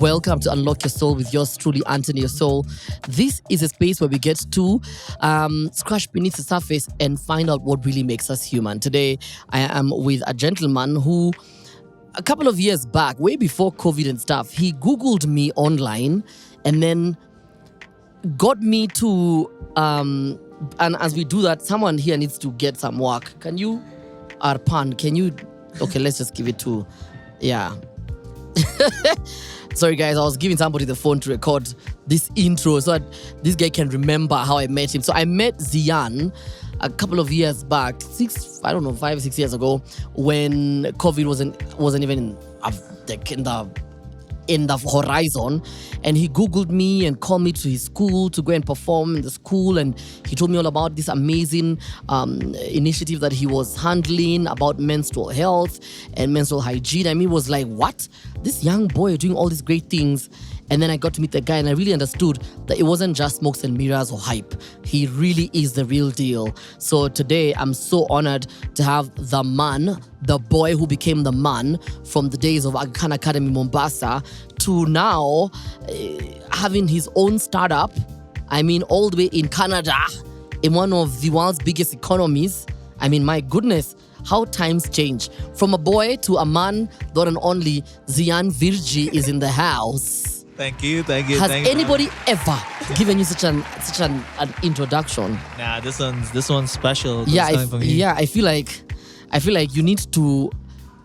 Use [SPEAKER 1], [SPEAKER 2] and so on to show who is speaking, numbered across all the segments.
[SPEAKER 1] Welcome to Unlock Your Soul with yours truly, Anthony Your Soul. This is a space where we get to scratch beneath the surface and find out what really makes us human. Today, I am with a gentleman who, a couple of years back, way before COVID and stuff, he Googled me online and then got me to, and as we do that, someone here needs to get some work. Can you, Arpan, okay, let's just give it to, yeah. Sorry guys, I was giving somebody the phone to record this intro so that this guy can remember how I met him. So I met Ziyaan a couple of years back, 5 or 6 years ago, when COVID wasn't even in the horizon, and he Googled me and called me to his school to go and perform in the school, and he told me all about this amazing initiative that he was handling about menstrual health and menstrual hygiene. I mean, it was like, what? This young boy doing all these great things. And then I got to meet the guy and I really understood that it wasn't just smokes and mirrors or hype. He really is the real deal. So today I'm so honored to have the man, the boy who became the man from the days of Aga Khan Academy Mombasa to now having his own startup. I mean, all the way in Canada, in one of the world's biggest economies. I mean, my goodness, how times change. From a boy to a man, the one and only Ziyaan Virji is in the house.
[SPEAKER 2] Thank you.
[SPEAKER 1] Has anybody ever given you such an introduction?
[SPEAKER 2] Nah, this one's special.
[SPEAKER 1] Yeah, I feel like you need to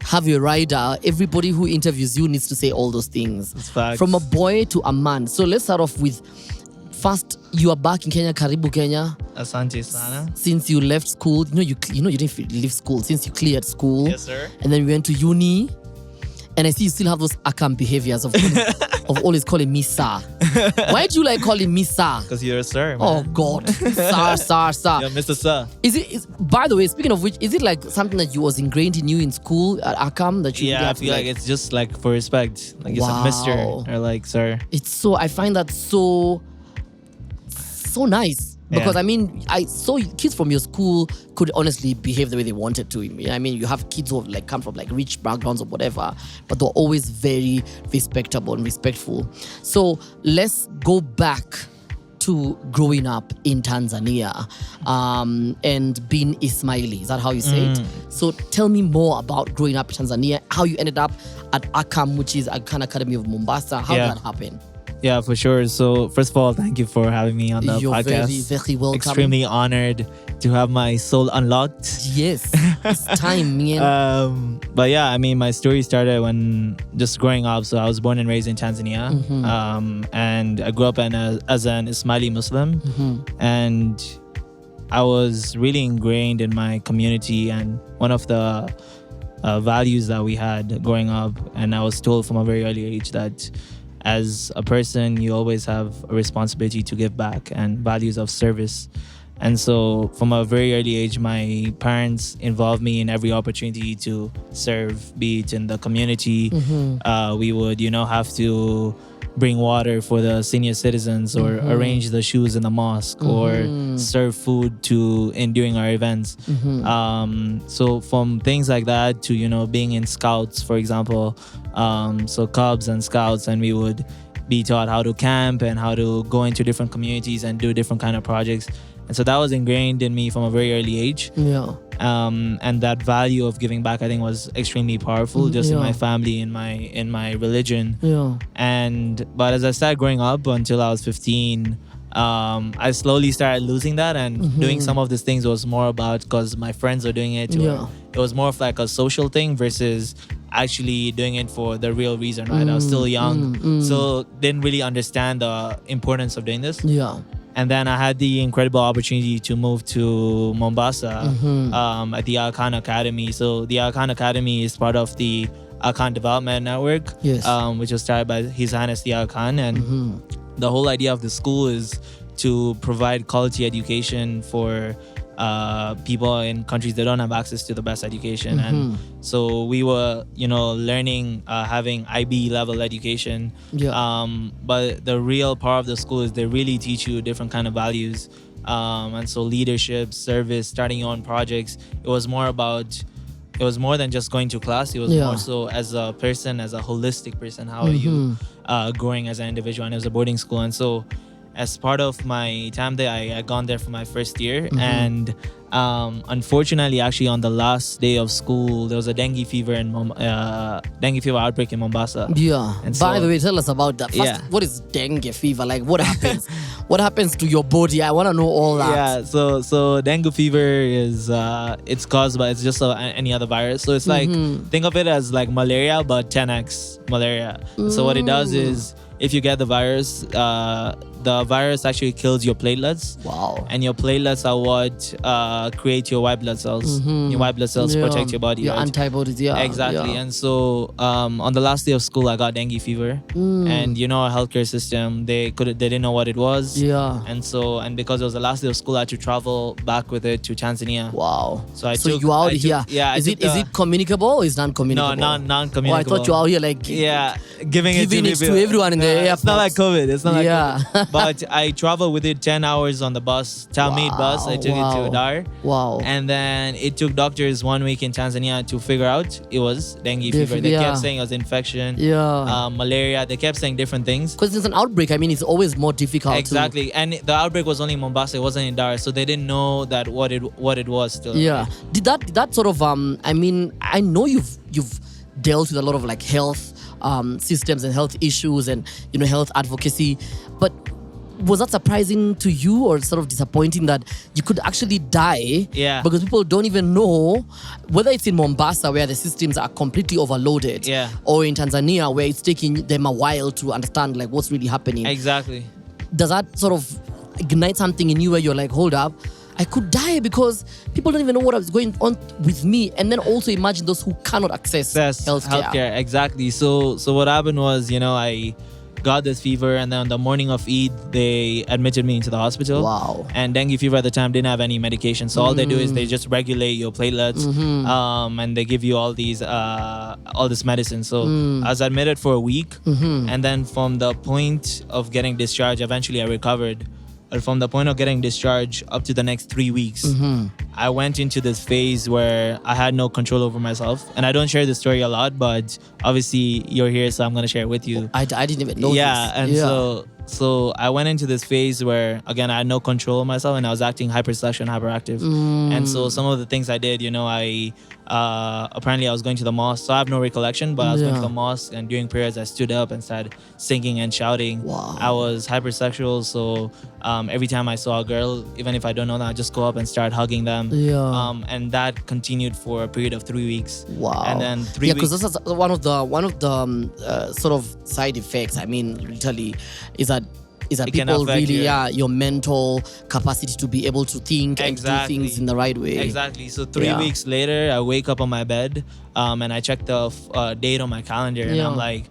[SPEAKER 1] have your rider. Everybody who interviews you needs to say all those things.
[SPEAKER 2] It's facts.
[SPEAKER 1] From a boy to a man. So let's start off with, first, you are back in Kenya, Karibu Kenya.
[SPEAKER 2] Asante sana.
[SPEAKER 1] Since you left school, you didn't leave school since you cleared school.
[SPEAKER 2] Yes, sir.
[SPEAKER 1] And then we went to uni. And I see you still have those Akam behaviors of always calling me sir. Why do you like calling me sir?
[SPEAKER 2] Because you're a sir, man.
[SPEAKER 1] Oh God, sir.
[SPEAKER 2] Yeah, Mr. Sir.
[SPEAKER 1] By the way, speaking of which, is it like something that you was ingrained in you in school at Akam that you?
[SPEAKER 2] Yeah, I feel like it's just like for respect, like it's
[SPEAKER 1] wow.
[SPEAKER 2] a Mr. or like sir.
[SPEAKER 1] I find that so nice. Because I mean, I saw kids from your school could honestly behave the way they wanted to. I mean, you have kids who have come from rich backgrounds or whatever, but they're always very respectable and respectful. So let's go back to growing up in Tanzania and being Ismaili. Is that how you say it? So tell me more about growing up in Tanzania, how you ended up at AKAM, which is Aga Khan Academy of Mombasa. How did that happen?
[SPEAKER 2] Yeah, for sure. So first of all, thank you for having me on the podcast.
[SPEAKER 1] You're very welcome.
[SPEAKER 2] Extremely honored to have my soul unlocked.
[SPEAKER 1] Yes, it's time, man.
[SPEAKER 2] But yeah, I mean, my story started when just growing up. So I was born and raised in Tanzania, and I grew up as an Ismaili Muslim, and I was really ingrained in my community. And one of the values that we had growing up, and I was told from a very early age that as a person, you always have a responsibility to give back and values of service. And so from a very early age, my parents involved me in every opportunity to serve, be it in the community. We would, have to bring water for the senior citizens or arrange the shoes in the mosque or serve food during our events. So from things like that to, being in scouts, for example, so Cubs and scouts, and we would be taught how to camp and how to go into different communities and do different kind of projects. And so that was ingrained in me from a very early age.
[SPEAKER 1] Yeah.
[SPEAKER 2] And that value of giving back, I think, was extremely powerful just in my family, in my religion.
[SPEAKER 1] Yeah.
[SPEAKER 2] But as I started growing up until I was 15, I slowly started losing that, and doing some of these things was more about because my friends are doing it. It was more of like a social thing versus actually doing it for the real reason, right? I was still young, so didn't really understand the importance of doing this.
[SPEAKER 1] Yeah.
[SPEAKER 2] And then I had the incredible opportunity to move to Mombasa at the Aga Khan Academy. So the Aga Khan Academy is part of the Aga Khan Development Network, which was started by His Highness the Aga Khan. And the whole idea of the school is to provide quality education for people in countries that don't have access to the best education. And so we were, learning, having IB level education. But the real part of the school is they really teach you different kind of values. And so leadership, service, starting your own projects. It was more about it was more than just going to class. It was more so as a person, as a holistic person. How are you growing as an individual? And it was a boarding school. And so as part of my time there, I gone there for my first year. And unfortunately, actually, on the last day of school, there was a dengue fever outbreak in Mombasa.
[SPEAKER 1] Yeah.
[SPEAKER 2] And
[SPEAKER 1] By
[SPEAKER 2] so-
[SPEAKER 1] the way, tell us about that. First, what is dengue fever? Like, what happens? What happens to your body? I want to know all that.
[SPEAKER 2] Yeah, so dengue fever is it's caused by, it's just any other virus. So it's like, think of it as like malaria but 10x malaria. So what it does is, if you get the virus actually kills your platelets.
[SPEAKER 1] Wow.
[SPEAKER 2] And your platelets are what create your white blood cells. Your white blood cells protect your body.
[SPEAKER 1] Your
[SPEAKER 2] right?
[SPEAKER 1] antibodies,
[SPEAKER 2] Exactly.
[SPEAKER 1] Yeah.
[SPEAKER 2] And so on the last day of school, I got dengue fever. And you know, our healthcare system, they didn't know what it was.
[SPEAKER 1] Yeah.
[SPEAKER 2] And because it was the last day of school, I had to travel back with it to Tanzania.
[SPEAKER 1] Wow.
[SPEAKER 2] So
[SPEAKER 1] you out here.
[SPEAKER 2] Yeah.
[SPEAKER 1] Is it communicable or is non-communicable?
[SPEAKER 2] No, non-communicable.
[SPEAKER 1] Oh, I thought you out here like
[SPEAKER 2] giving it
[SPEAKER 1] it
[SPEAKER 2] to
[SPEAKER 1] to everyone in the airport.
[SPEAKER 2] It's not like COVID. It's not like
[SPEAKER 1] Yeah.
[SPEAKER 2] COVID. But I traveled with it 10 hours on the bus, Talmeed bus. I took it to Dar.
[SPEAKER 1] Wow.
[SPEAKER 2] And then it took doctors 1 week in Tanzania to figure out it was dengue fever. They kept saying it was infection, malaria. They kept saying different things.
[SPEAKER 1] Because it's an outbreak. I mean, it's always more difficult.
[SPEAKER 2] Exactly. And the outbreak was only in Mombasa. It wasn't in Dar. So they didn't know that what it was still.
[SPEAKER 1] Yeah. Did that sort of I mean, I know you've dealt with a lot of like health systems and health issues and health advocacy, but was that surprising to you or sort of disappointing that you could actually die?
[SPEAKER 2] Yeah.
[SPEAKER 1] Because people don't even know whether it's in Mombasa where the systems are completely overloaded, or in Tanzania where it's taking them a while to understand like what's really happening.
[SPEAKER 2] Exactly.
[SPEAKER 1] Does that sort of ignite something in you where you're like, hold up, I could die because people don't even know what is going on with me? And then also imagine those who cannot access healthcare.
[SPEAKER 2] Exactly. So what happened was, I got this fever, and then on the morning of Eid, they admitted me into the hospital.
[SPEAKER 1] Wow.
[SPEAKER 2] And dengue fever at the time didn't have any medication. So all they do is they just regulate your platelets, and they give you all this medicine. So I was admitted for a week, and then from the point of getting discharged, eventually I recovered. But from the point of getting discharged up to the next 3 weeks, I went into this phase where I had no control over myself. And I don't share this story a lot, but obviously you're here, so I'm going to share it with you.
[SPEAKER 1] I didn't even know this.
[SPEAKER 2] And so I went into this phase where, again, I had no control of myself and I was acting hypersexual and hyperactive. And so some of the things I did, apparently I was going to the mosque. So I have no recollection, but I was going to the mosque, and during prayers I stood up and started singing and shouting.
[SPEAKER 1] Wow.
[SPEAKER 2] I was hypersexual, so every time I saw a girl, even if I don't know them, I just go up and start hugging them. And that continued for a period of 3 weeks.
[SPEAKER 1] Wow.
[SPEAKER 2] And then 3 weeks.
[SPEAKER 1] because this is one of the sort of side effects. I mean, literally, is that people really, your mental capacity to be able to think and do things in the right way.
[SPEAKER 2] Exactly. So 3 weeks later, I wake up on my bed, and I check the date on my calendar, and I'm like,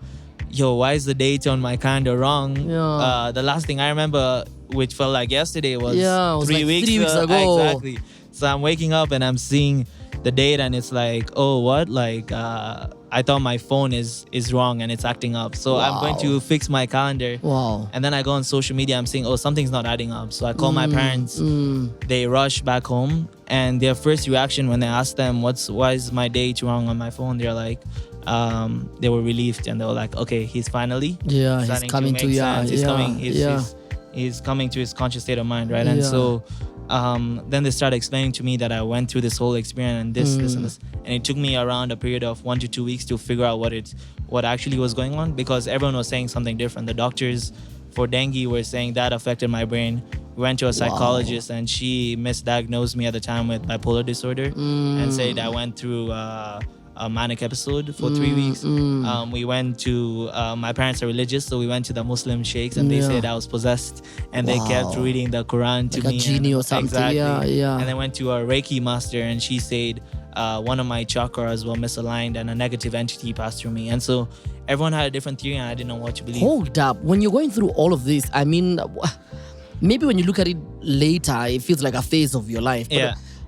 [SPEAKER 2] yo, why is the date on my calendar wrong? The last thing I remember, which felt like yesterday, was,
[SPEAKER 1] it was
[SPEAKER 2] 3
[SPEAKER 1] like
[SPEAKER 2] weeks
[SPEAKER 1] 3 weeks ago.
[SPEAKER 2] Exactly. So I'm waking up and I'm seeing the date, and it's like, oh, what? Like, I thought my phone is wrong and it's acting up. So I'm going to fix my calendar.
[SPEAKER 1] Wow.
[SPEAKER 2] And then I go on social media, I'm saying, oh, something's not adding up. So I call my parents. They rush back home, and their first reaction when I asked them, why is my date wrong on my phone? They're like, they were relieved, and they were like, okay, he's finally
[SPEAKER 1] he's coming to
[SPEAKER 2] he's coming to his conscious state of mind, right? And so then they started explaining to me that I went through this whole experience and this and this, and it took me around a period of 1 to 2 weeks to figure out what actually was going on, because everyone was saying something different. The doctors for dengue were saying that affected my brain. We went to a psychologist, and she misdiagnosed me at the time with bipolar disorder and said I went through a manic episode for 3 weeks. We went to, my parents are religious, so we went to the Muslim sheikhs, and they said I was possessed, and they kept reading the Quran to
[SPEAKER 1] like
[SPEAKER 2] me.
[SPEAKER 1] a genie or something.
[SPEAKER 2] Exactly. And then went to a Reiki master, and she said one of my chakras were misaligned and a negative entity passed through me. And so everyone had a different theory, and I didn't know what to believe.
[SPEAKER 1] Hold up. When you're going through all of this, I mean, maybe when you look at it later, it feels like a phase of your life.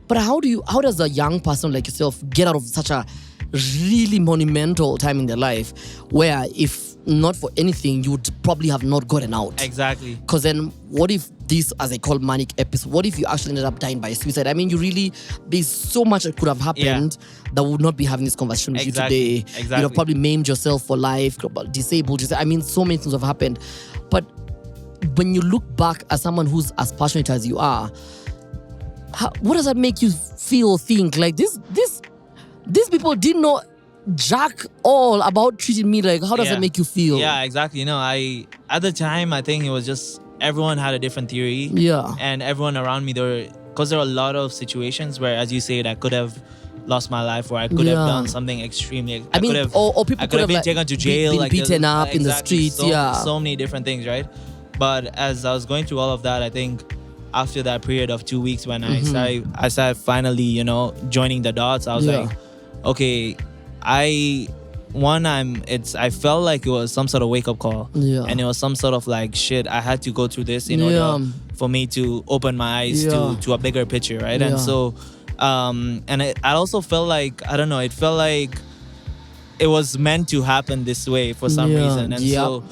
[SPEAKER 1] But how does a young person like yourself get out of such a really monumental time in their life where if not for anything, you would probably have not gotten out?
[SPEAKER 2] Exactly.
[SPEAKER 1] Because then what if this, as I call, manic episode? What if you actually ended up dying by suicide? I mean, there's so much that could have happened that we would not be having this conversation with you today.
[SPEAKER 2] Exactly.
[SPEAKER 1] You'd have probably maimed yourself for life, disabled yourself. I mean, so many things have happened. But when you look back as someone who's as passionate as you are, what does that make you feel, think? Like, these people didn't know jack all about treating me. Like, how does that make you feel?
[SPEAKER 2] Yeah, exactly. At the time, I think it was just everyone had a different theory.
[SPEAKER 1] Yeah.
[SPEAKER 2] And everyone around me, because there were a lot of situations where, as you said, I could have lost my life, or I could have done something extremely.
[SPEAKER 1] I mean, or people could have
[SPEAKER 2] been taken to jail,
[SPEAKER 1] been beaten up in the streets.
[SPEAKER 2] So many different things, right? But as I was going through all of that, I think after that period of 2 weeks when I started finally, joining the dots, I was like, okay, I felt like it was some sort of wake up call. Yeah. And it was some sort of like, shit, I had to go through this in order for me to open my eyes to a bigger picture, right? Yeah. And so, I also felt like, I don't know, it felt like it was meant to happen this way for some reason. And so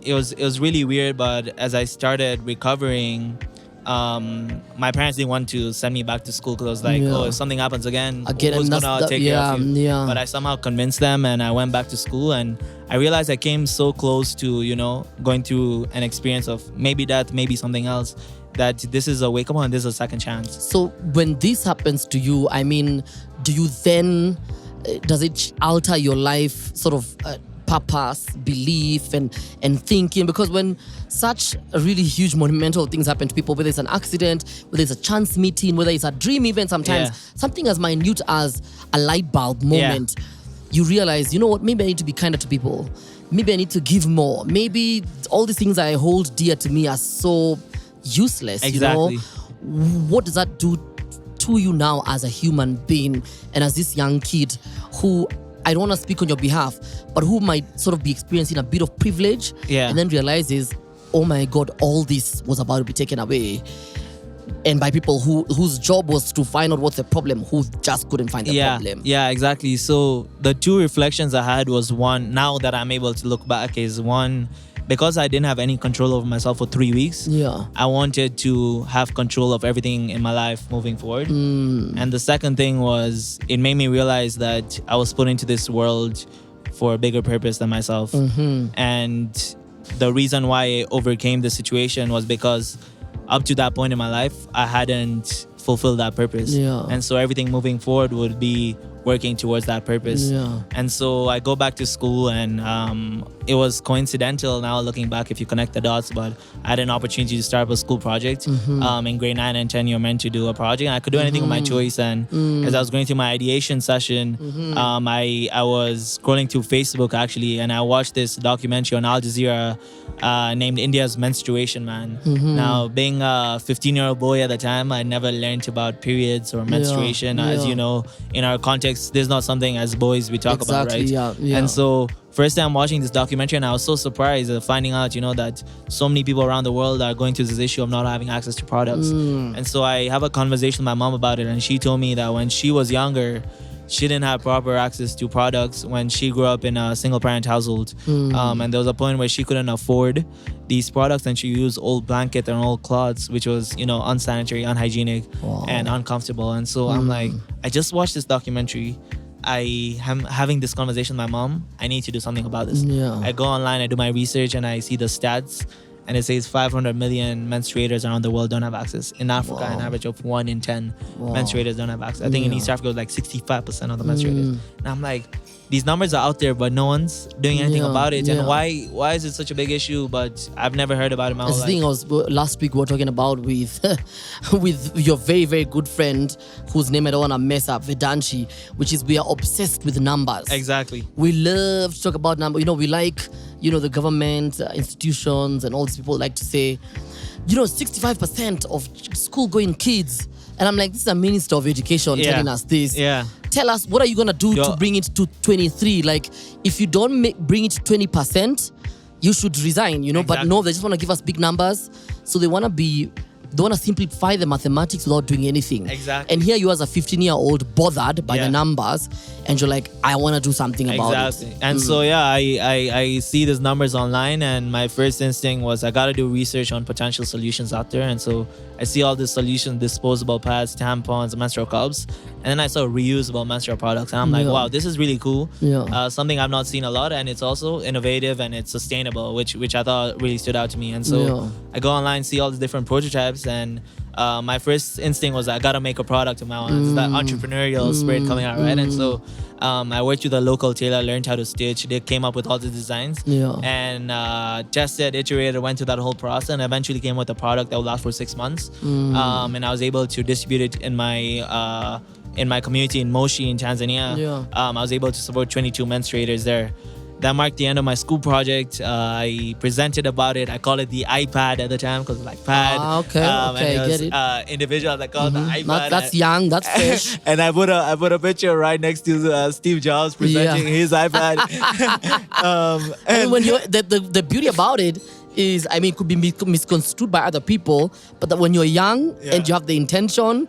[SPEAKER 2] it was really weird, but as I started recovering, my parents didn't want to send me back to school because I was like, oh, if something happens again, who's gonna take care of you? Yeah. But I somehow convinced them, and I went back to school, and I realized I came so close to, going through an experience of maybe death, maybe something else, that this is a wake up and this is a second chance.
[SPEAKER 1] So when this happens to you, I mean, do you then, does it alter your life sort of purpose, belief, and thinking? Because when such a really huge monumental things happen to people, whether it's an accident, whether it's a chance meeting, whether it's a dream event, sometimes something as minute as a light bulb moment, you realize, you know what, maybe I need to be kinder to people. Maybe I need to give more. Maybe all these things I hold dear to me are so useless.
[SPEAKER 2] Exactly.
[SPEAKER 1] What does that do to you now as a human being and as this young kid who, I don't want to speak on your behalf, but who might sort of be experiencing a bit of privilege and then realizes, oh my God, all this was about to be taken away. And by people whose job was to find out what's the problem, who just couldn't find the problem.
[SPEAKER 2] Yeah, exactly. So the two reflections I had was, one, now that I'm able to look back, is one, because I didn't have any control over myself for 3 weeks, I wanted to have control of everything in my life moving forward. And the second thing was, it made me realize that I was put into this world for a bigger purpose than myself. And the reason why I overcame the situation was because up to that point in my life, I hadn't fulfilled that purpose. And so everything moving forward would be working towards that purpose. And so I go back to school, and it was coincidental now looking back if you connect the dots, but I had an opportunity to start up a school project. In grade 9 and 10, you're meant to do a project, and I could do anything of my choice. And as I was going through my ideation session, I was scrolling through Facebook actually, and I watched this documentary on Al Jazeera named India's Menstruation, man. Now, being a 15-year-old boy at the time, I never learned about periods or menstruation. As you know, in our context, there's not something as boys we talk about, right? And so first time watching this documentary, and I was so surprised finding out, that so many people around the world are going through this issue of not having access to products. And so I have a conversation with my mom about it, and she told me that when she was younger, she didn't have proper access to products when she grew up in a single parent household. And there was a point where she couldn't afford these products, and she used old blanket and old cloths, which was, unsanitary, unhygienic, and uncomfortable. And so I'm like, I just watched this documentary. I am having this conversation with my mom. I need to do something about this. I go online, I do my research, and I see the stats. And it says 500 million menstruators around the world don't have access. In Africa, an average of 1 in 10 menstruators don't have access. I think in East Africa, it was like 65% of the menstruators. And I'm like, these numbers are out there, but no one's doing anything about it. And why is it such a big issue? But I've never heard about it in my whole life.
[SPEAKER 1] The thing last week we were talking about with with your very, very good friend, whose name I don't want to mess up, Vedanshi, which is we are obsessed with numbers.
[SPEAKER 2] Exactly.
[SPEAKER 1] We love to talk about numbers. We like, the government, institutions, and all these people like to say, 65% of school-going kids. And I'm like, this is a minister of education telling us this. Tell us, what are you going to do to bring it to 23? Like, if you don't bring it to 20%, you should resign, But no, they just want to give us big numbers. So they want to be they want to simplify the mathematics without doing anything.
[SPEAKER 2] Exactly.
[SPEAKER 1] And here you as a 15-year-old bothered by the numbers, and you're like, I want to do something about it.
[SPEAKER 2] And so I see these numbers online, and my first instinct was I got to do research on potential solutions out there. And so I see all these solutions: disposable pads, tampons, menstrual cups, and then I saw reusable menstrual products, and I'm like, wow, this is really cool. Something I've not seen a lot, and it's also innovative and it's sustainable, which I thought really stood out to me. And so I go online, see all the different prototypes, and my first instinct was I gotta make a product of my own. It's that entrepreneurial spirit coming out, right? And so I worked with a local tailor, learned how to stitch. They came up with all the designs, and tested, iterated, went through that whole process, and eventually came with a product that would last for 6 months. And I was able to distribute it in my community in Moshi in Tanzania. I was able to support 22 menstruators there. That marked the end of my school project. I presented about it. I called it the iPad at the time because like pad.
[SPEAKER 1] Okay,
[SPEAKER 2] and it was,
[SPEAKER 1] get it.
[SPEAKER 2] Individual that called the iPad.
[SPEAKER 1] That's young. That's fresh.
[SPEAKER 2] And I put a picture right next to Steve Jobs presenting his iPad.
[SPEAKER 1] And when you the beauty about it is, I mean, it could be misconstrued by other people, but that when you're young and you have the intention,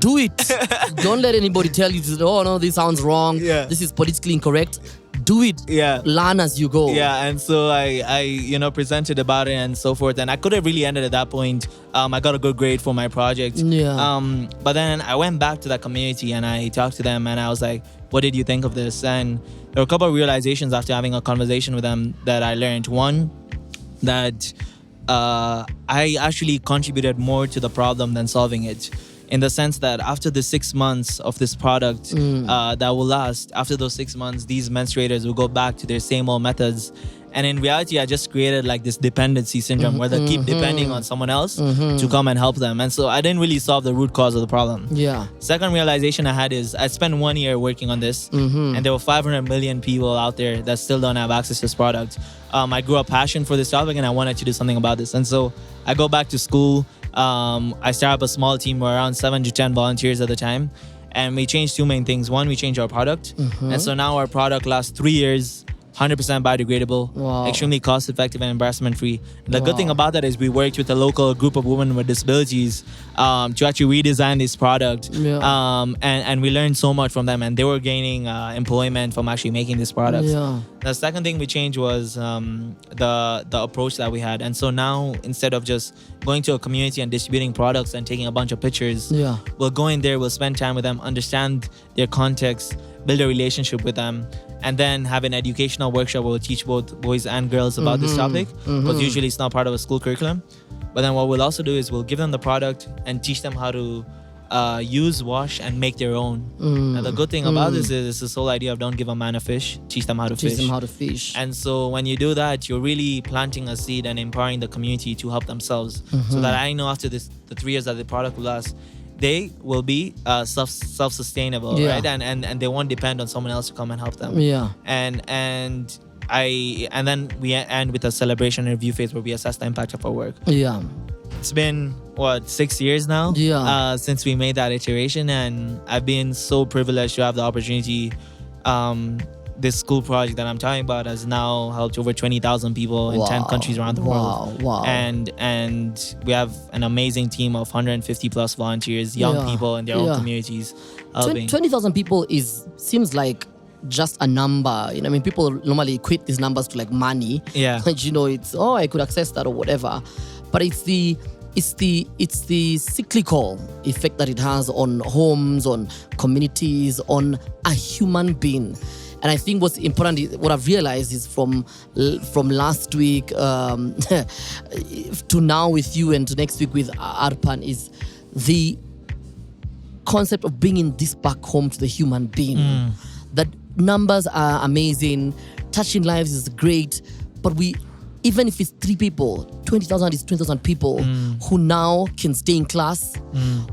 [SPEAKER 1] do it. Don't let anybody tell you, oh no, this sounds wrong. This is politically incorrect. Do it. Learn as you go.
[SPEAKER 2] And so I presented about it and so forth, and I could have really ended at that point. I got a good grade for my project. But then I went back to that community and I talked to them and I was like, what did you think of this? And there were a couple of realizations after having a conversation with them that I learned. One, that I actually contributed more to the problem than solving it. In the sense that after the 6 months of this product that will last, after those 6 months, these menstruators will go back to their same old methods. And in reality, I just created like this dependency syndrome where they keep depending on someone else to come and help them. And so I didn't really solve the root cause of the problem. Second realization I had is I spent 1 year working on this, and there were 500 million people out there that still don't have access to this product. I grew a passion for this topic and I wanted to do something about this. And so I go back to school. I started up a small team, we're around 7 to 10 volunteers at the time, and we changed two main things. One, we changed our product, and so now our product lasts 3 years, 100% biodegradable, extremely cost effective and embarrassment free. The good thing about that is we worked with a local group of women with disabilities to actually redesign this product, and we learned so much from them, and they were gaining employment from actually making this product. The second thing we changed was the approach that we had. And so now, instead of just going to a community and distributing products and taking a bunch of pictures, we'll go in there, we'll spend time with them, understand their context, build a relationship with them, and then have an educational workshop where we'll teach both boys and girls about this topic, because usually it's not part of a school curriculum. But then what we'll also do is we'll give them the product and teach them how to use, wash, and make their own. And the good thing about this is this whole idea of don't give a man a fish, teach them how to fish. And so when you do that, you're really planting a seed and empowering the community to help themselves. So that I know after the 3 years that the product will last, they will be self-sustainable, right? And they won't depend on someone else to come and help them. And then we end with a celebration and review phase where we assess the impact of our work. It's been 6 years now since we made that iteration, and I've been so privileged to have the opportunity. This school project that I'm talking about has now helped over 20,000 people in 10 countries around the world. And we have an amazing team of 150 plus volunteers, young people in their own communities helping.
[SPEAKER 1] 20,000 people seems like just a number. I mean, people normally equate these numbers to like money. It's I could access that or whatever. But it's the cyclical effect that it has on homes, on communities, on a human being. And I think what's important is what I've realized is from last week to now with you and to next week with Arpan is the concept of bringing this back home to the human being. That numbers are amazing, touching lives is great, but even if it's 3 people, 20,000 is 20,000 people who now can stay in class,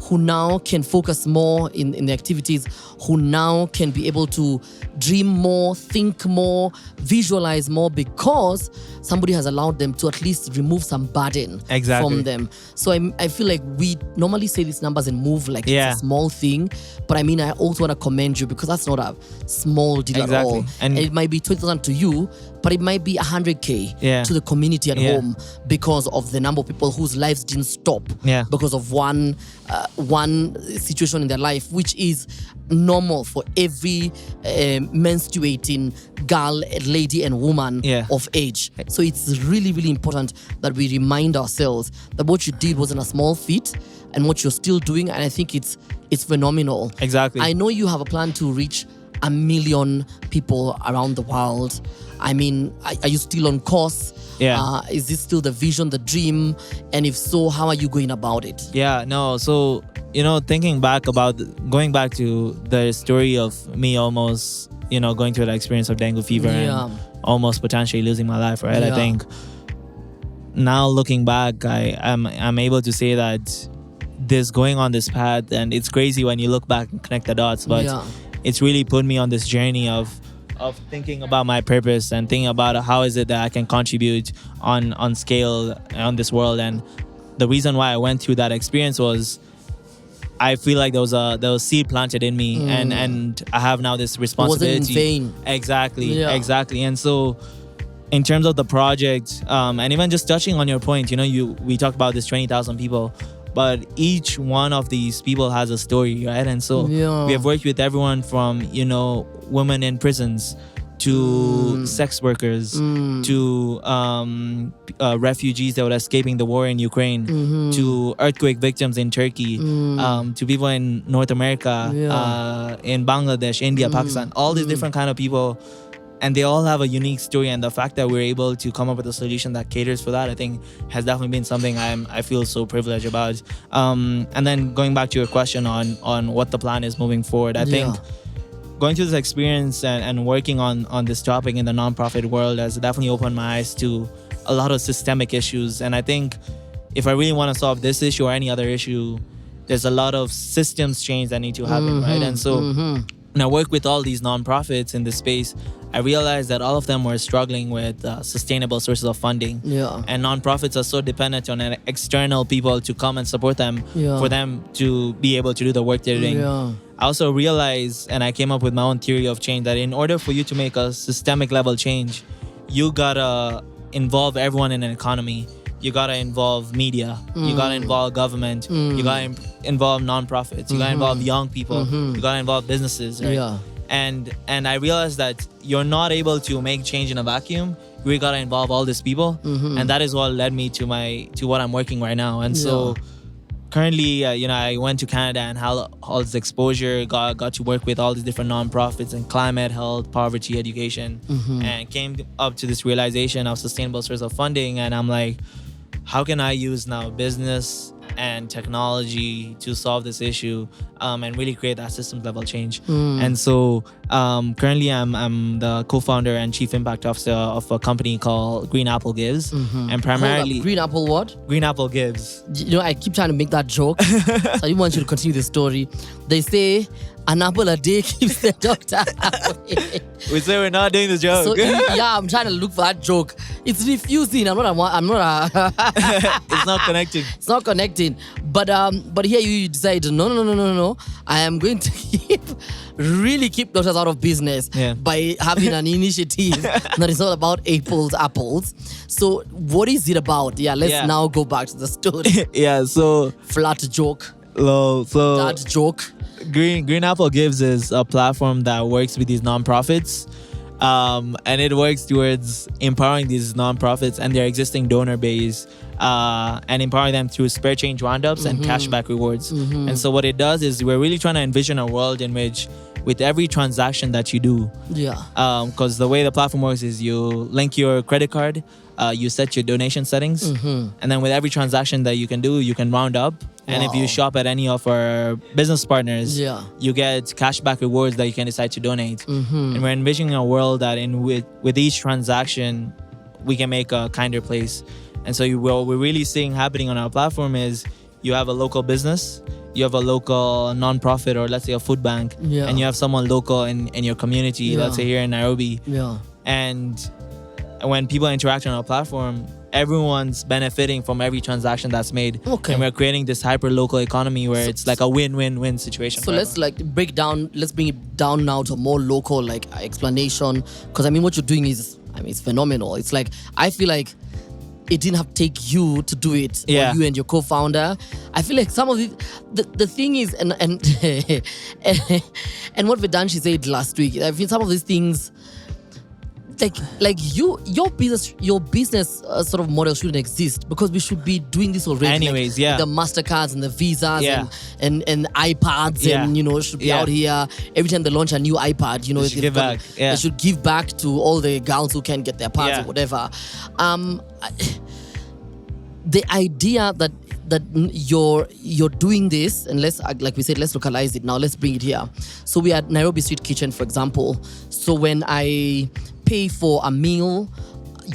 [SPEAKER 1] who now can focus more in the activities, who now can be able to dream more, think more, visualize more, because somebody has allowed them to at least remove some burden from them. So I feel like we normally say these numbers and move like it's a small thing, but I mean, I also want to commend you because that's not a small deal at all. And it might be 20,000 to you, but it might be 100K to the community at home, because because of the number of people whose lives didn't stop because of one situation in their life, which is normal for every menstruating girl, lady, and woman of age. So it's really, really important that we remind ourselves that what you did wasn't a small feat, and what you're still doing, and I think it's phenomenal.
[SPEAKER 2] Exactly.
[SPEAKER 1] I know you have a plan to reach 1 million people around the world. I mean, are you still on course?
[SPEAKER 2] Yeah.
[SPEAKER 1] Is this still the vision, the dream? And if so, how are you going about it?
[SPEAKER 2] Yeah, no. So, going back to the story of me almost, going through the experience of dengue fever and almost potentially losing my life, right? I think now looking back, I'm able to say that this going on this path, and it's crazy when you look back and connect the dots, but it's really put me on this journey of thinking about my purpose and thinking about how is it that I can contribute on scale on this world. And the reason why I went through that experience was I feel like there was seed planted in me, and I have now this responsibility.
[SPEAKER 1] It wasn't in vain.
[SPEAKER 2] Exactly. And so in terms of the project, and even just touching on your point, we talked about this 20,000 people, but each one of these people has a story, right? And so we have worked with everyone from, women in prisons to sex workers to refugees that were escaping the war in Ukraine to earthquake victims in Turkey to people in North America, in Bangladesh, India, Pakistan, all these different kind of people. And they all have a unique story, and the fact that we're able to come up with a solution that caters for that, I think, has definitely been something I feel so privileged about. And then going back to your question on what the plan is moving forward, I think going through this experience and working on this topic in the nonprofit world has definitely opened my eyes to a lot of systemic issues. And I think if I really want to solve this issue or any other issue, there's a lot of systems change that need to happen, right? And so when I work with all these nonprofits in this space, I realized that all of them were struggling with sustainable sources of funding. And nonprofits are so dependent on external people to come and support them for them to be able to do the work they're doing. I also realized, and I came up with my own theory of change, that in order for you to make a systemic level change, you gotta involve everyone in an economy. You gotta involve media. You gotta involve government. You gotta involve nonprofits. You gotta involve young people. You gotta involve businesses, right? And I realized that you're not able to make change in a vacuum. We gotta involve all these people, and that is what led me to what I'm working right now. And so currently, I went to Canada and had all this exposure. Got to work with all these different nonprofits in climate, health, poverty, education, and came up to this realization of sustainable source of funding. And I'm like, how can I use now business and technology to solve this issue and really create that systems level change? And so currently I'm the co-founder and chief impact officer of a company called GreenApple Gives. And primarily
[SPEAKER 1] GreenApple what?
[SPEAKER 2] GreenApple Gives.
[SPEAKER 1] I keep trying to make that joke. So I didn't want you to continue the story. They say an apple a day keeps the doctor away.
[SPEAKER 2] We say we're not doing the joke.
[SPEAKER 1] So I'm trying to look for that joke. It's refusing. I'm not
[SPEAKER 2] It's not connecting.
[SPEAKER 1] It's not connecting. But here you decide, no. I am going to really keep doctors out of business by having an initiative that is all about apples. So what is it about? Let's now go back to the story.
[SPEAKER 2] So
[SPEAKER 1] flat joke.
[SPEAKER 2] That
[SPEAKER 1] joke.
[SPEAKER 2] GreenApple Gives is a platform that works with these nonprofits, and it works towards empowering these nonprofits and their existing donor base, and empowering them through spare change roundups and cashback rewards. And so what it does is we're really trying to envision a world in which with every transaction that you do, because the way the platform works is you link your credit card, you set your donation settings, and then with every transaction that you can do, you can round up. And if you shop at any of our business partners, you get cashback rewards that you can decide to donate. And we're envisioning a world that with each transaction, we can make a kinder place. And so what we're really seeing happening on our platform is you have a local business, you have a local nonprofit, or let's say a food bank, and you have someone local in your community, let's say here in Nairobi. And when people interact on our platform, everyone's benefiting from every transaction that's made. And we're creating this hyper local economy where it's like a win-win-win situation.
[SPEAKER 1] So let's bring it down now to a more local explanation, because what you're doing is it's phenomenal. It's like I feel like it didn't have to take you to do it,
[SPEAKER 2] Yeah.
[SPEAKER 1] or you and your co-founder. I feel like some of the thing is, and and what Vedanshi said last week, I feel some of these things, like your business sort of model shouldn't exist, because we should be doing this already.
[SPEAKER 2] Anyways, yeah.
[SPEAKER 1] The MasterCards and the Visas
[SPEAKER 2] Yeah.
[SPEAKER 1] and iPads,
[SPEAKER 2] Yeah.
[SPEAKER 1] and should be
[SPEAKER 2] Yeah.
[SPEAKER 1] out here every time they launch a new iPad.
[SPEAKER 2] They should
[SPEAKER 1] they've
[SPEAKER 2] give
[SPEAKER 1] got-
[SPEAKER 2] back. Yeah.
[SPEAKER 1] They should give back to all the girls who can't get their pads
[SPEAKER 2] Yeah.
[SPEAKER 1] or whatever. The idea that you're doing this, and like we said, let's localize it now. Let's bring it here. So we are at Nairobi Street Kitchen, for example. So when I pay for a meal,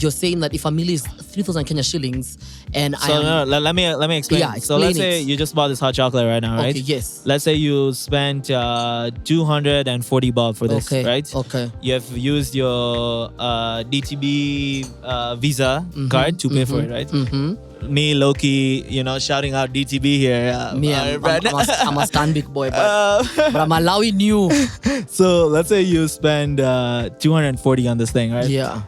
[SPEAKER 1] you're saying that if a meal is 3,000 Kenya shillings, and
[SPEAKER 2] let me explain.
[SPEAKER 1] Yeah,
[SPEAKER 2] So let's
[SPEAKER 1] explain
[SPEAKER 2] say
[SPEAKER 1] it.
[SPEAKER 2] you just bought this hot chocolate right now, right?
[SPEAKER 1] Okay, yes.
[SPEAKER 2] Let's say you spent 240 bob for this,
[SPEAKER 1] Okay,
[SPEAKER 2] right?
[SPEAKER 1] okay.
[SPEAKER 2] You have used your DTB Visa card to pay for it, right?
[SPEAKER 1] Mm-hmm.
[SPEAKER 2] Me, Loki, shouting out DTB here.
[SPEAKER 1] Me, I'm a Stanbic boy, but I'm allowing you.
[SPEAKER 2] So let's say you spend 240 on this thing, right?
[SPEAKER 1] Yeah.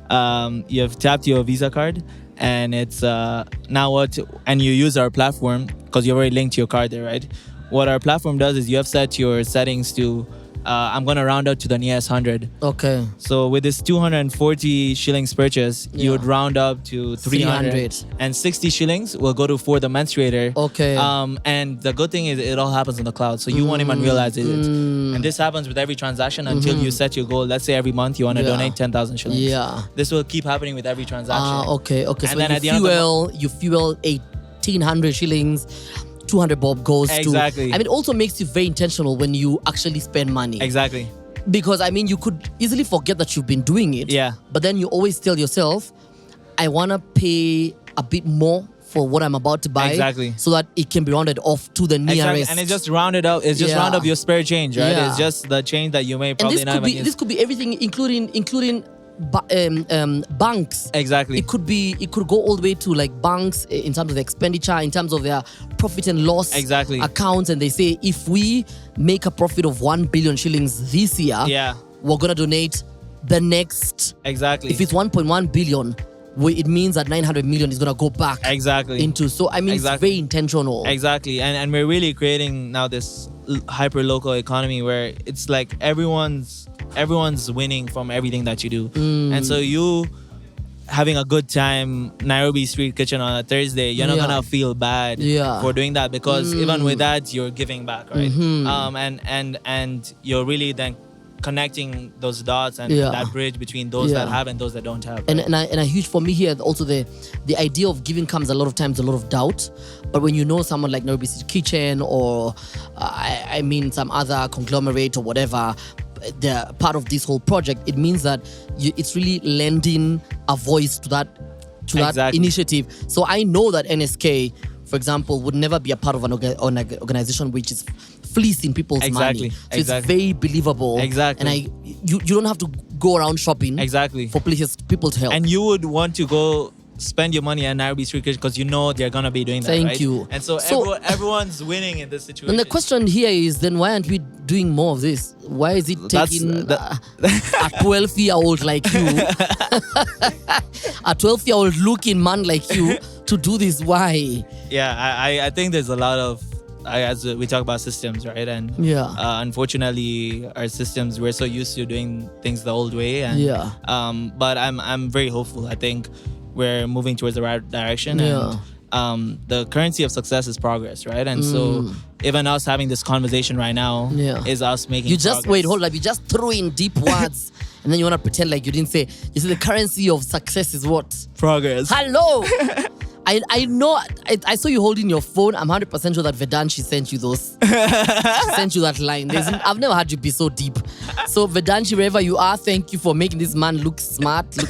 [SPEAKER 2] You have tapped your Visa card, and it's and you use our platform because you're already linked to your card there, right? What our platform does is you have set your settings to I'm gonna round out to the nearest 100.
[SPEAKER 1] Okay.
[SPEAKER 2] So with this 240 shillings purchase, you would round up to 300. And 60 shillings will go for the menstruator.
[SPEAKER 1] Okay.
[SPEAKER 2] And the good thing is it all happens on the cloud, so you won't even realize it. And this happens with every transaction until you set your goal. Let's say every month you want to donate 10,000 shillings.
[SPEAKER 1] Yeah.
[SPEAKER 2] This will keep happening with every transaction.
[SPEAKER 1] Okay.
[SPEAKER 2] And
[SPEAKER 1] So
[SPEAKER 2] then at the end of
[SPEAKER 1] you fuel 1,800 shillings. 200 bob goes
[SPEAKER 2] Exactly.
[SPEAKER 1] to. It also makes you very intentional when you actually spend money.
[SPEAKER 2] Exactly.
[SPEAKER 1] Because you could easily forget that you've been doing it.
[SPEAKER 2] Yeah.
[SPEAKER 1] But then you always tell yourself, I want to pay a bit more for what I'm about to buy.
[SPEAKER 2] Exactly.
[SPEAKER 1] So that it can be rounded off to the nearest.
[SPEAKER 2] Exactly. And it's just rounded up. It's just round up your spare change, right?
[SPEAKER 1] Yeah.
[SPEAKER 2] It's just the change that you may probably not even use.
[SPEAKER 1] This could be everything, including banks.
[SPEAKER 2] Exactly.
[SPEAKER 1] It could go all the way to like banks in terms of the expenditure, in terms of their profit and loss accounts, and they say if we make a profit of 1 billion shillings this year, we're gonna donate the next.
[SPEAKER 2] Exactly.
[SPEAKER 1] If it's 1.1 billion, it means that 900 million is gonna go back.
[SPEAKER 2] Exactly.
[SPEAKER 1] Into it's very intentional.
[SPEAKER 2] Exactly. And we're really creating now this hyper local economy where it's like everyone's winning from everything that you do. And so you having a good time Nairobi Street Kitchen on a Thursday, you're not gonna feel bad for doing that, because even with that you're giving back, right? And you're really then connecting those dots and that bridge between those that have and those that don't have, right?
[SPEAKER 1] And a huge, for me here, also the idea of giving comes a lot of times a lot of doubt, but when you know someone like Nairobi Street Kitchen or some other conglomerate or whatever, they're part of this whole project, it means that it's really lending a voice to that initiative. So I know that NSK, for example, would never be a part of an organization which is fleecing people's money. So it's very believable.
[SPEAKER 2] Exactly.
[SPEAKER 1] And you don't have to go around shopping for people to help.
[SPEAKER 2] And you would want to go spend your money at Nairobi Street Kitchen because you know they're gonna be doing that.
[SPEAKER 1] Thank
[SPEAKER 2] right?
[SPEAKER 1] you.
[SPEAKER 2] And so everyone's winning in this situation.
[SPEAKER 1] And the question here is, then why aren't we doing more of this? Why is it taking a 12-year-old like you, a 12-year-old looking man like you, to do this? Why?
[SPEAKER 2] Yeah, I think there's a lot of, as we talk about systems, right? And unfortunately, our systems, we're so used to doing things the old way. And, but I'm very hopeful. I think we're moving towards the right direction. And the currency of success is progress, right? And so even us having this conversation right now is us making progress.
[SPEAKER 1] Hold up, you just threw in deep words and then you want to pretend like you didn't say. You said the currency of success is what?
[SPEAKER 2] Progress.
[SPEAKER 1] Hello. I know. I saw you holding your phone. I'm 100% sure that Vedanshi sent you those. She sent you that line. I've never had you be so deep. So Vedanshi, wherever you are, thank you for making this man look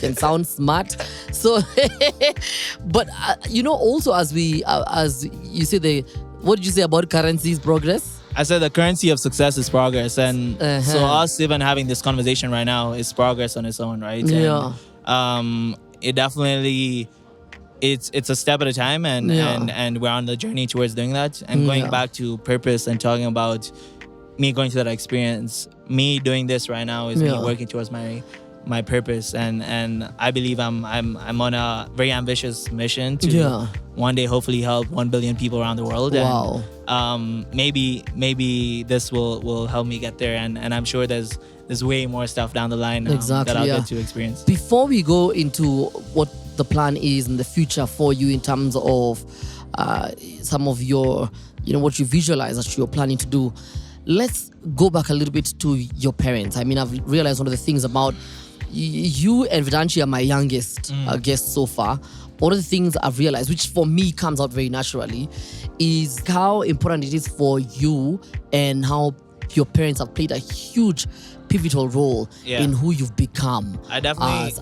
[SPEAKER 1] and sound smart. So, but also as you say, what did you say about currency's progress?
[SPEAKER 2] I said the currency of success is progress, and so us even having this conversation right now is progress on its own, right? And, it definitely. It's a step at a time, and we're on the journey towards doing that. And going back to purpose and talking about me going through that experience, me doing this right now is me working towards my my purpose, and I believe I'm on a very ambitious mission to one day hopefully help 1 billion people around the world.
[SPEAKER 1] Wow.
[SPEAKER 2] And maybe this will help me get there, and I'm sure there's way more stuff down the line that I'll get to experience.
[SPEAKER 1] Before we go into what the plan is in the future for you in terms of some of your, what you visualize that you're planning to do, let's go back a little bit to your parents. I mean, I've realized one of the things about you and Vedanchi are my youngest guests so far. One of the things I've realized, which for me comes out very naturally, is how important it is for you and how your parents have played a huge pivotal role in who you've become.
[SPEAKER 2] I definitely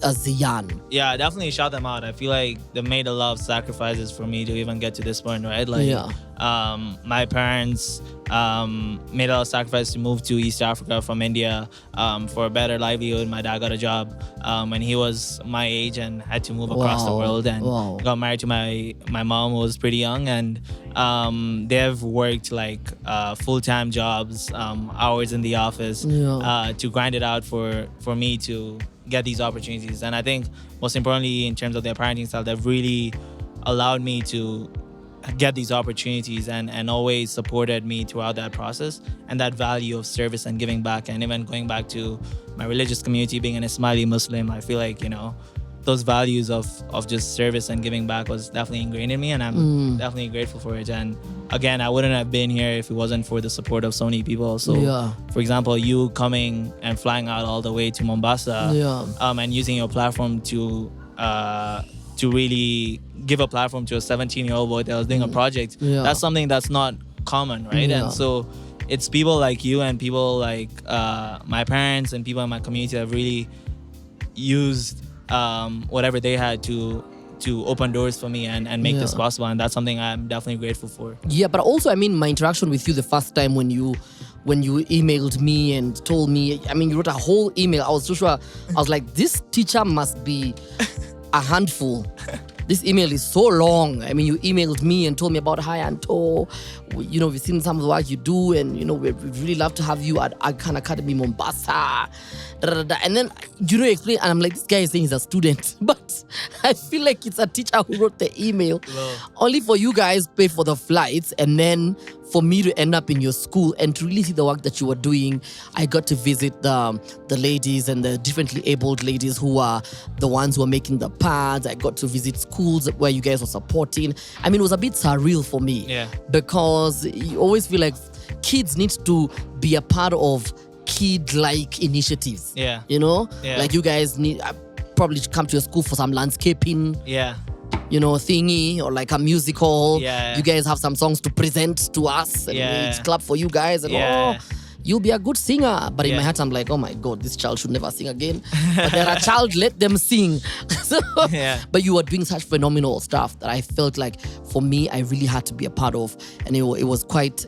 [SPEAKER 1] as Ziyaan.
[SPEAKER 2] Yeah, I definitely shout them out. I feel like they made a lot of sacrifices for me to even get to this point, right? Like, my parents made a lot of sacrifices to move to East Africa from India for a better livelihood. My dad got a job when he was my age and had to move across the world, and got married to my mom, who was pretty young, and they've worked like full-time jobs, hours in the office to grind it out for me to get these opportunities. And I think most importantly, in terms of their parenting style, they've really allowed me to get these opportunities and always supported me throughout that process, and that value of service and giving back. And even going back to my religious community, being an Ismaili Muslim, I feel like, those values of just service and giving back was definitely ingrained in me, and I'm definitely grateful for it. And again, I wouldn't have been here if it wasn't for the support of so many people. So for example, you coming and flying out all the way to Mombasa, and using your platform to really give a platform to a 17-year-old boy that was doing a project, that's something that's not common, right? And so it's people like you and people like my parents and people in my community that have really used whatever they had to open doors for me and make this possible, and that's something I'm definitely grateful for. Yeah,
[SPEAKER 1] but also, I mean, my interaction with you the first time when you emailed me and told me, I mean, you wrote a whole email. I was so sure, I was like, this teacher must be a handful. This email is so long. I mean, you emailed me and told me about Hi Anto. We've seen some of the work you do, and we'd really love to have you at Aga Khan Academy, Mombasa. And then you explain, and I'm like, this guy is saying he's a student, but I feel like it's a teacher who wrote the email. Only for you guys pay for the flights, and then for me to end up in your school and to really see the work that you were doing. I got to visit the ladies and the differently abled ladies who are the ones who are making the pads. I got to visit schools where you guys were supporting. I mean, it was a bit surreal for me because you always feel like kids need to be a part of kid-like initiatives. Like you guys need probably come to your school for some landscaping. Thingy, or like a musical. You guys have some songs to present to us, and it's clap for you guys, and you'll be a good singer. But in my heart, I'm like, oh my God, this child should never sing again. But they're a child, let them sing. But you were doing such phenomenal stuff that I felt like, for me, I really had to be a part of, and it was quite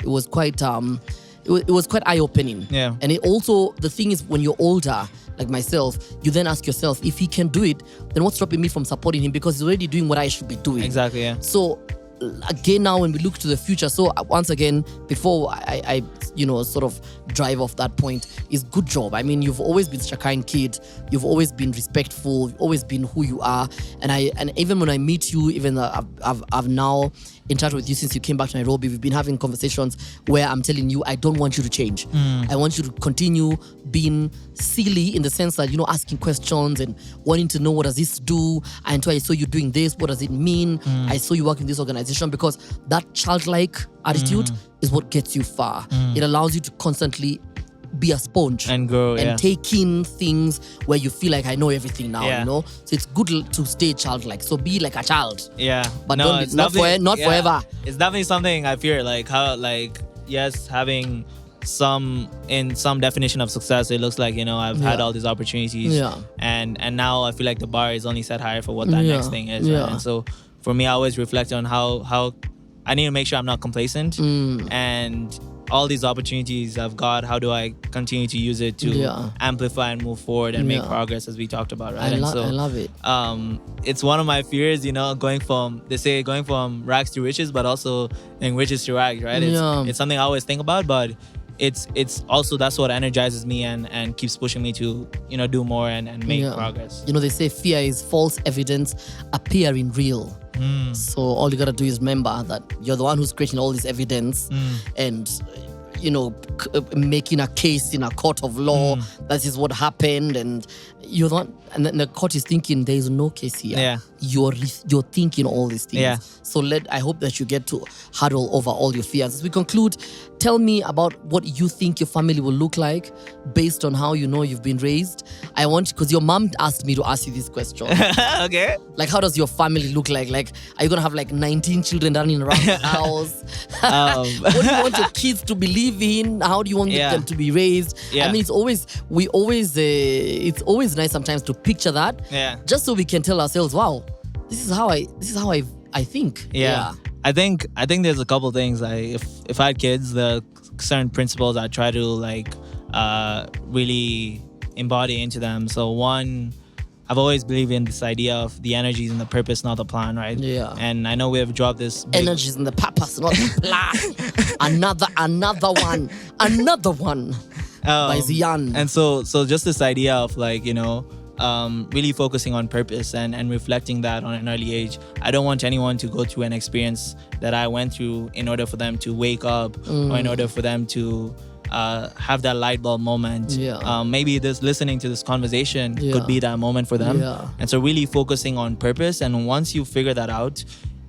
[SPEAKER 1] eye-opening. And it also, the thing is, when you're older, like myself, you then ask yourself, if he can do it, then what's stopping me from supporting him? Because he's already doing what I should be doing.
[SPEAKER 2] Exactly,
[SPEAKER 1] So again, now when we look to the future, so once again, before I sort of drive off that point, is good job. I mean, you've always been such a kind kid. You've always been respectful. You've always been who you are. And even when I meet you, even though I've now in touch with you since you came back to Nairobi, we've been having conversations where I'm telling you, I don't want you to change. I want you to continue being silly in the sense that, asking questions and wanting to know, what does this do? And so I saw you doing this, what does it mean? I saw you work in this organization, because that childlike attitude is what gets you far. It allows you to constantly be a sponge
[SPEAKER 2] and grow
[SPEAKER 1] and take in things where you feel like, I know everything now, So it's good to stay childlike. So be like a child. But not forever.
[SPEAKER 2] It's definitely something I fear, like how, like, yes, having some definition of success, it looks like, I've had all these opportunities, and now I feel like the bar is only set higher for what that next thing is, right? And so for me, I always reflect on how I need to make sure I'm not complacent, and all these opportunities I've got, how do I continue to use it to amplify and move forward and make progress, as we talked about, right?
[SPEAKER 1] I love it.
[SPEAKER 2] It's one of my fears, going from rags to riches, but also riches to rags, right? It's something I always think about, but it's also that's what energizes me and keeps pushing me to do more and make progress.
[SPEAKER 1] They say fear is false evidence appearing real. So all you gotta do is remember that you're the one who's creating all this evidence and making a case in a court of law. That is what happened, and you're the one, and then the court is thinking there is no case here.
[SPEAKER 2] Yeah.
[SPEAKER 1] You're thinking all these things.
[SPEAKER 2] Yeah.
[SPEAKER 1] So I hope that you get to huddle over all your fears. As we conclude, tell me about what you think your family will look like based on how you've been raised. I want, because your mom asked me to ask you this question.
[SPEAKER 2] Okay.
[SPEAKER 1] Like, how does your family look like? Like, are you gonna have like 19 children running around the house? What do you want your kids to believe in? How do you want them to be raised?
[SPEAKER 2] Yeah.
[SPEAKER 1] I mean, it's always nice sometimes to picture that.
[SPEAKER 2] Yeah.
[SPEAKER 1] Just so we can tell ourselves, wow, this is how I think.
[SPEAKER 2] Yeah. I think there's a couple things. If I had kids, the certain principles I try to really embody into them. So one, I've always believed in this idea of the energies and the purpose, not the plan, right?
[SPEAKER 1] Yeah.
[SPEAKER 2] And I know we have dropped this
[SPEAKER 1] energies in the purpose, not the plan. another one by Ziyaan.
[SPEAKER 2] And so just this idea of really focusing on purpose and reflecting that on an early age. I don't want anyone to go through an experience that I went through in order for them to wake up or in order for them to have that light bulb moment. Maybe listening to this conversation could be that moment for them. And so really focusing on purpose, and once you figure that out,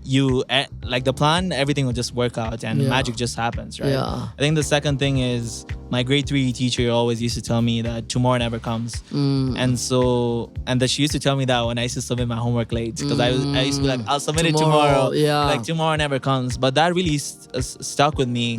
[SPEAKER 2] you the plan, everything will just work out and magic just happens, right? I think the second thing is my grade 3 teacher always used to tell me that tomorrow never comes. And that she used to tell me that when I used to submit my homework late, because I used to be like, I'll submit it tomorrow. Like tomorrow never comes. But that really stuck with me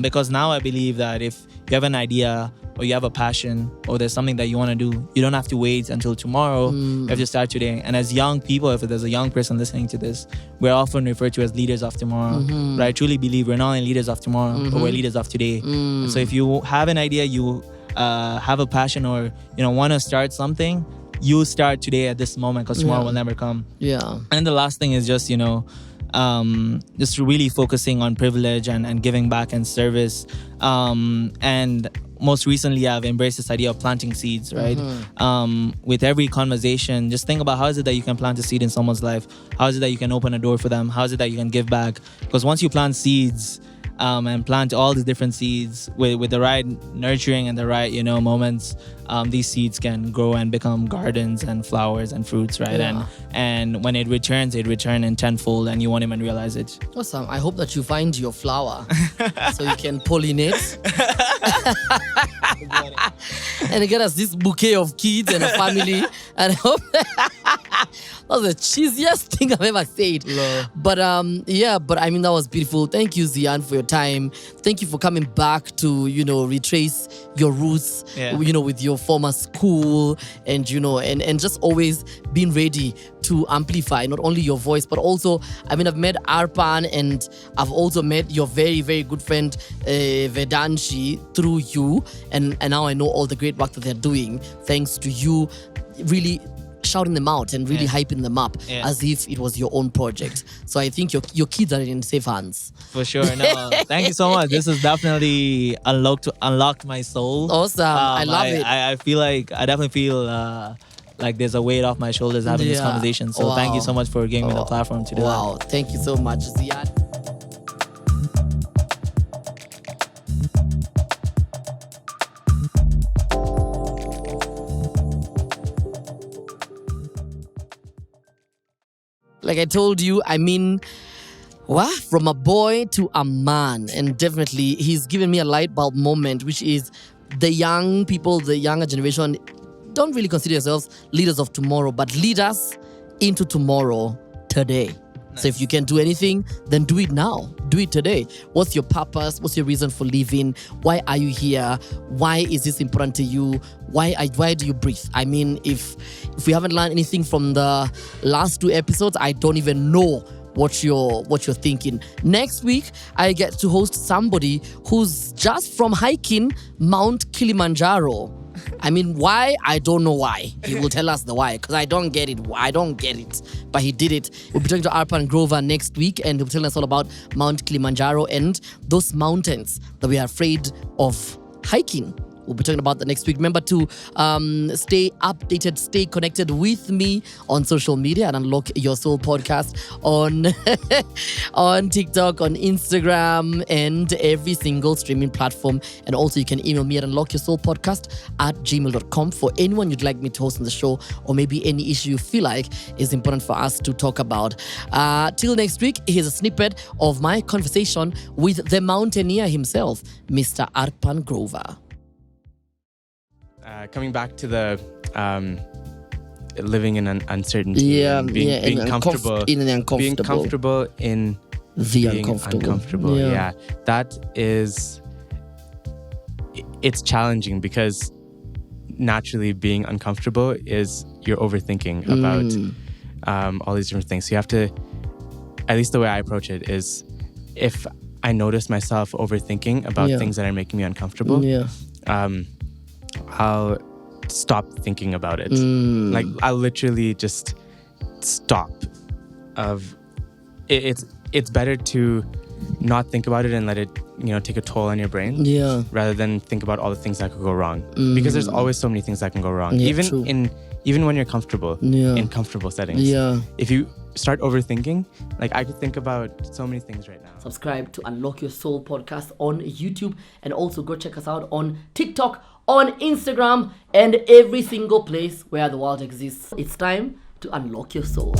[SPEAKER 2] because now I believe that if you have an idea or you have a passion or there's something that you want to do, you don't have to wait until tomorrow. You have to start today. And as young people, if there's a young person listening to this, we're often referred to as leaders of tomorrow. But I truly believe we're not only leaders of tomorrow, but we're leaders of today. And so if you have an idea, you have a passion, or want to start something, you start today at this moment, because tomorrow will never come. And the last thing is just just really focusing on privilege and giving back and service. And most recently, I've embraced this idea of planting seeds, right? With every conversation, just think about how is it that you can plant a seed in someone's life? How is it that you can open a door for them? How is it that you can give back? Because once you plant seeds, and plant all these different seeds with the right nurturing and the right moments, these seeds can grow and become gardens and flowers and fruits, right? And when it returns in tenfold, and you won't even realize it.
[SPEAKER 1] Awesome. I hope that you find your flower so you can pollinate and get us this bouquet of kids and a family. And I hope that was the cheesiest thing I've ever said. But I mean, that was beautiful. Thank you, Ziyaan, for your time. Thank you for coming back to retrace your roots with your former school, and and just always being ready to amplify not only your voice, but also, I mean, I've met Arpan, and I've also met your very, very good friend Vedanshi through you, and now I know all the great work that they're doing thanks to you really shouting them out and really hyping them up as if it was your own project. So I think your kids are in safe hands.
[SPEAKER 2] For sure. No, thank you so much. This has definitely unlocked my soul.
[SPEAKER 1] Awesome. I love it.
[SPEAKER 2] I definitely feel like there's a weight off my shoulders having this conversation. So thank you so much for giving me the platform to do that.
[SPEAKER 1] Wow. Thank you so much, Ziyaan. Like I told you, I mean, from a boy to a man. And definitely, he's given me a light bulb moment, which is the young people, the younger generation, don't really consider yourselves leaders of tomorrow, but leaders into tomorrow today. Nice. So if you can do anything, then do it now. Do it today. What's your purpose? What's your reason for living? Why are you here? Why is this important to you? Why do you breathe? I mean, if we haven't learned anything from the last 2 episodes, I don't even know what you're thinking. Next week, I get to host somebody who's just from hiking Mount Kilimanjaro. I mean, why? I don't know why. He will tell us the why, because I don't get it. I don't get it. But he did it. We'll be talking to Arpan Grover next week, and he'll tell us all about Mount Kilimanjaro and those mountains that we are afraid of hiking. We'll be talking about that next week. Remember to stay updated, stay connected with me on social media and Unlock Your Soul podcast on, on TikTok, on Instagram, and every single streaming platform. And also you can email me at unlockyoursoulpodcast@gmail.com for anyone you'd like me to host on the show, or maybe any issue you feel like is important for us to talk about. Till next week, here's a snippet of my conversation with the mountaineer himself, Mr. Arpan Grover.
[SPEAKER 3] Coming back to the living in an uncertainty, and being comfortable, being comfortable in
[SPEAKER 1] the
[SPEAKER 3] being uncomfortable. Yeah, that is, it's challenging because naturally being uncomfortable is you're overthinking about all these different things. So you have to, at least the way I approach it is, if I notice myself overthinking about things that are making me uncomfortable, I'll stop thinking about it. Like I'll literally just stop. It's better to not think about it and let it, take a toll on your brain.
[SPEAKER 1] Yeah.
[SPEAKER 3] Rather than think about all the things that could go wrong. Because there's always so many things that can go wrong.
[SPEAKER 1] Yeah,
[SPEAKER 3] Even when you're comfortable in comfortable settings.
[SPEAKER 1] Yeah.
[SPEAKER 3] If you start overthinking, like I could think about so many things right now.
[SPEAKER 1] Subscribe to Unlock Your Soul podcast on YouTube, and also go check us out on TikTok, on Instagram, and every single place where the world exists. It's time to unlock your soul.